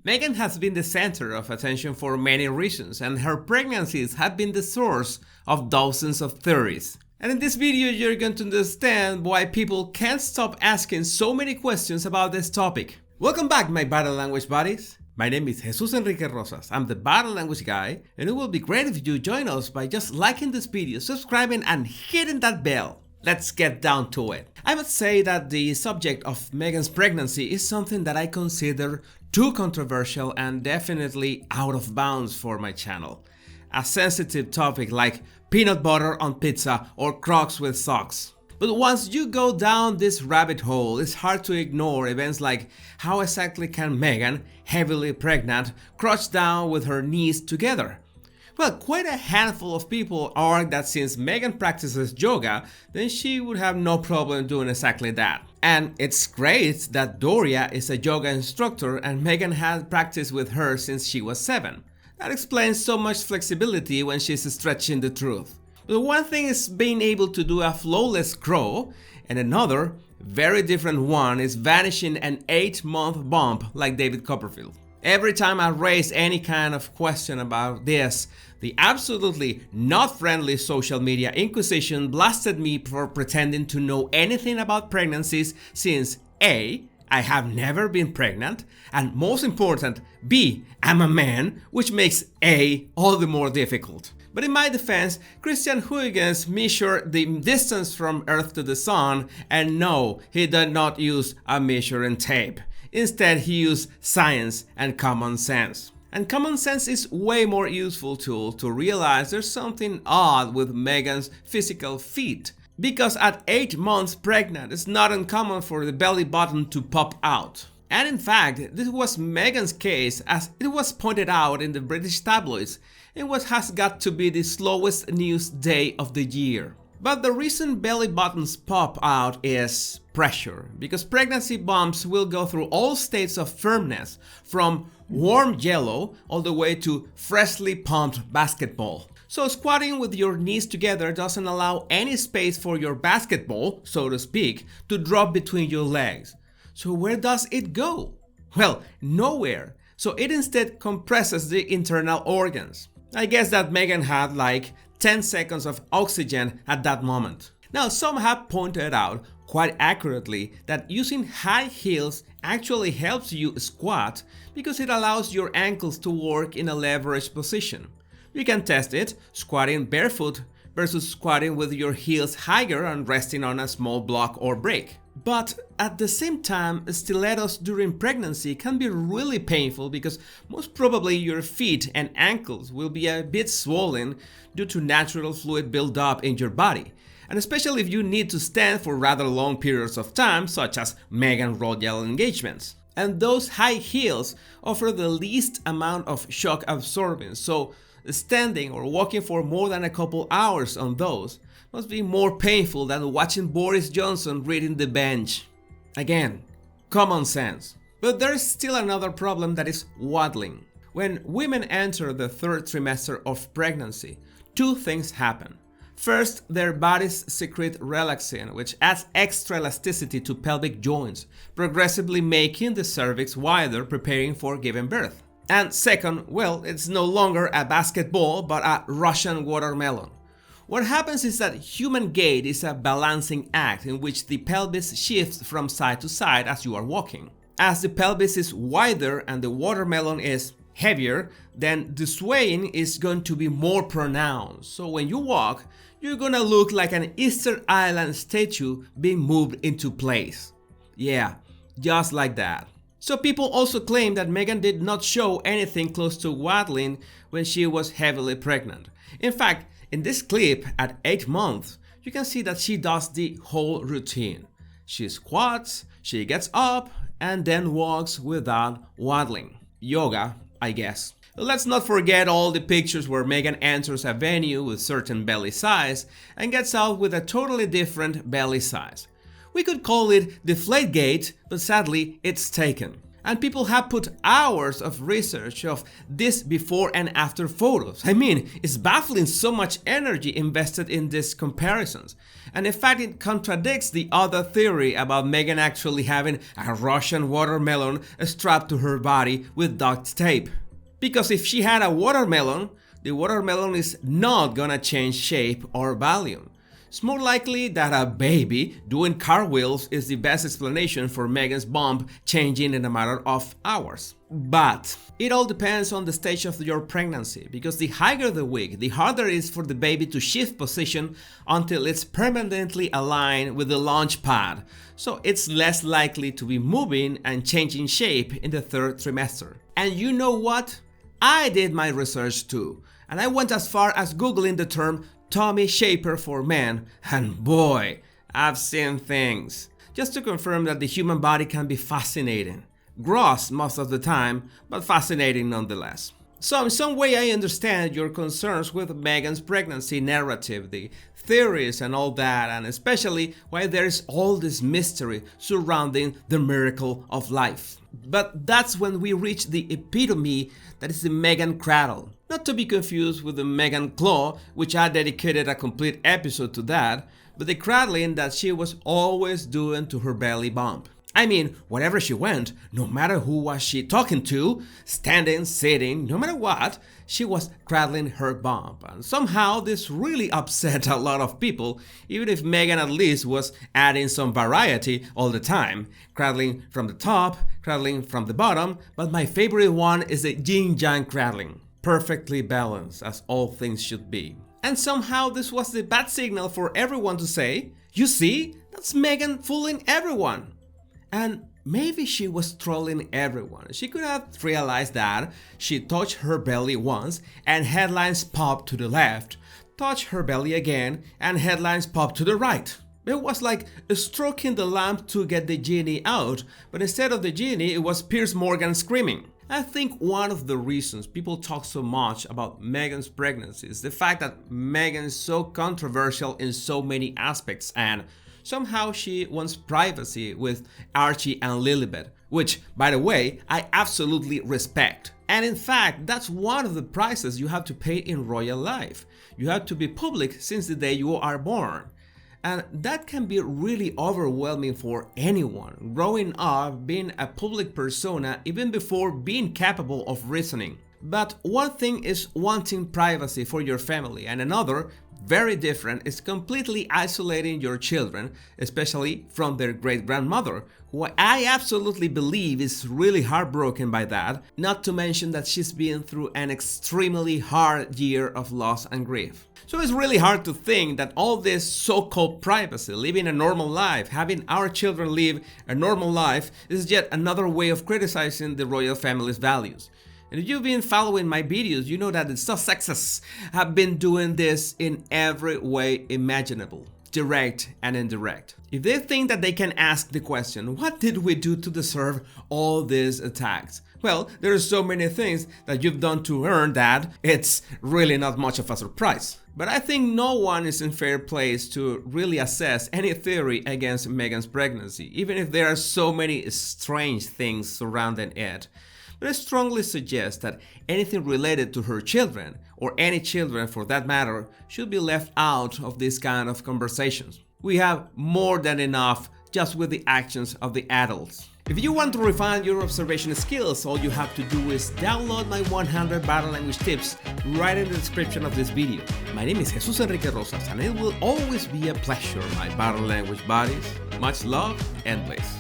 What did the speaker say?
Meghan has been the center of attention for many reasons, and her pregnancies have been the source of dozens of theories. And in this video, you're going to understand why people can't stop asking so many questions about this topic. Welcome back, my body language buddies. My name is Jesus Enrique Rosas. I'm the body language guy, and it will be great if you join us by just liking this video, subscribing, and hitting that bell. Let's get down to it. I must say that the subject of Meghan's pregnancy is something that I consider too controversial and definitely out of bounds for my channel. A sensitive topic like peanut butter on pizza or Crocs with socks. But once you go down this rabbit hole, it's hard to ignore events like how exactly can Meghan, heavily pregnant, crouch down with her knees together? Well, quite a handful of people argue that since Meghan practices yoga, then she would have no problem doing exactly that. And it's great that Doria is a yoga instructor and Meghan had practiced with her since she was 7. That explains so much flexibility when she's stretching the truth. But one thing is being able to do a flawless crawl, and another, very different one, is vanishing an 8-month bump like David Copperfield. Every time I raise any kind of question about this, the absolutely not friendly social media inquisition blasted me for pretending to know anything about pregnancies since A, I have never been pregnant, and most important, B, I'm a man, which makes A all the more difficult. But in my defense, Christian Huygens measured the distance from Earth to the Sun, and no, he did not use a measuring tape. Instead, he used science and common sense. And common sense is way more useful tool to realize there's something odd with Meghan's physical feet. Because at 8 months pregnant, it's not uncommon for the belly button to pop out. And in fact, this was Meghan's case, as it was pointed out in the British tabloids in what has got to be the slowest news day of the year. But the reason belly buttons pop out is pressure, because pregnancy bumps will go through all states of firmness, from warm jello all the way to freshly pumped basketball. So squatting with your knees together doesn't allow any space for your basketball, so to speak, to drop between your legs. So where does it go? Well, nowhere. So it instead compresses the internal organs. I guess that Meghan had like 10 seconds of oxygen at that moment. Now, some have pointed out quite accurately that using high heels actually helps you squat because it allows your ankles to work in a leveraged position. You can test it squatting barefoot versus squatting with your heels higher and resting on a small block or brick. But at the same time, stilettos during pregnancy can be really painful because most probably your feet and ankles will be a bit swollen due to natural fluid buildup in your body. And especially if you need to stand for rather long periods of time, such as Meghan royal engagements. And those high heels offer the least amount of shock absorbance, so standing or walking for more than a couple hours on those must be more painful than watching Boris Johnson reading the bench. Again, common sense. But there is still another problem, that is waddling. When women enter the 3rd trimester of pregnancy, 2 things happen. First, their bodies secrete relaxin, which adds extra elasticity to pelvic joints, progressively making the cervix wider, preparing for giving birth. And second, well, it's no longer a basketball, but a Russian watermelon. What happens is that human gait is a balancing act in which the pelvis shifts from side to side as you are walking. As the pelvis is wider and the watermelon is heavier, then the swaying is going to be more pronounced. So when you walk, you're gonna look like an Easter Island statue being moved into place. Yeah, just like that. So people also claim that Meghan did not show anything close to waddling when she was heavily pregnant. In fact, in this clip at 8 months, you can see that she does the whole routine. She squats, she gets up, and then walks without waddling. Yoga, I guess. Let's not forget all the pictures where Meghan enters a venue with certain belly size and gets out with a totally different belly size. We could call it Deflategate, but sadly it's taken. And people have put hours of research of this before and after photos. I mean, it's baffling so much energy invested in these comparisons. And in fact, it contradicts the other theory about Meghan actually having a Russian watermelon strapped to her body with duct tape. Because if she had a watermelon, the watermelon is not gonna change shape or volume. It's more likely that a baby doing cartwheels is the best explanation for Meghan's bump changing in a matter of hours. But it all depends on the stage of your pregnancy, because the higher the wig, the harder it is for the baby to shift position until it's permanently aligned with the launch pad. So it's less likely to be moving and changing shape in the third trimester. And you know what? I did my research too, and I went as far as Googling the term tummy shaper for men, and boy, I've seen things. Just to confirm that the human body can be fascinating. Gross most of the time, but fascinating nonetheless. So in some way I understand your concerns with Meghan's pregnancy narrative, the theories and all that, and especially why there is all this mystery surrounding the miracle of life. But that's when we reach the epitome that is the Meghan cradle. Not to be confused with the Meghan claw, which I dedicated a complete episode to that, but the cradling that she was always doing to her belly bump. I mean, wherever she went, no matter who was she talking to, standing, sitting, no matter what, she was cradling her bump. And somehow this really upset a lot of people, even if Meghan at least was adding some variety all the time. Cradling from the top, cradling from the bottom, but my favorite one is the yin-yang cradling. Perfectly balanced, as all things should be. And somehow this was the bad signal for everyone to say, you see, that's Meghan fooling everyone. And maybe she was trolling everyone. She could have realized that she touched her belly once and headlines popped to the left, touched her belly again and headlines popped to the right. It was like stroking the lamp to get the genie out, but instead of the genie, it was Piers Morgan screaming. I think one of the reasons people talk so much about Meghan's pregnancy is the fact that Meghan is so controversial in so many aspects, and somehow she wants privacy with Archie and Lilibet, which, by the way, I absolutely respect. And in fact, that's one of the prices you have to pay in royal life. You have to be public since the day you are born. And that can be really overwhelming for anyone, growing up being a public persona even before being capable of reasoning. But one thing is wanting privacy for your family, and another, very different, is completely isolating your children, especially from their great-grandmother, who I absolutely believe is really heartbroken by that, not to mention that she's been through an extremely hard year of loss and grief. So it's really hard to think that all this so-called privacy, living a normal life, having our children live a normal life, is yet another way of criticizing the royal family's values. And if you've been following my videos, you know that the Sussexes have been doing this in every way imaginable, direct and indirect. If they think that they can ask the question, what did we do to deserve all these attacks? Well, there are so many things that you've done to earn that, it's really not much of a surprise. But I think no one is in fair place to really assess any theory against Meghan's pregnancy, even if there are so many strange things surrounding it. But I strongly suggest that anything related to her children, or any children for that matter, should be left out of these kind of conversations. We have more than enough just with the actions of the adults. If you want to refine your observation skills, all you have to do is download my 100 body language tips right in the description of this video. My name is Jesus Enrique Rosas, and it will always be a pleasure, my body language buddies. Much love and bliss.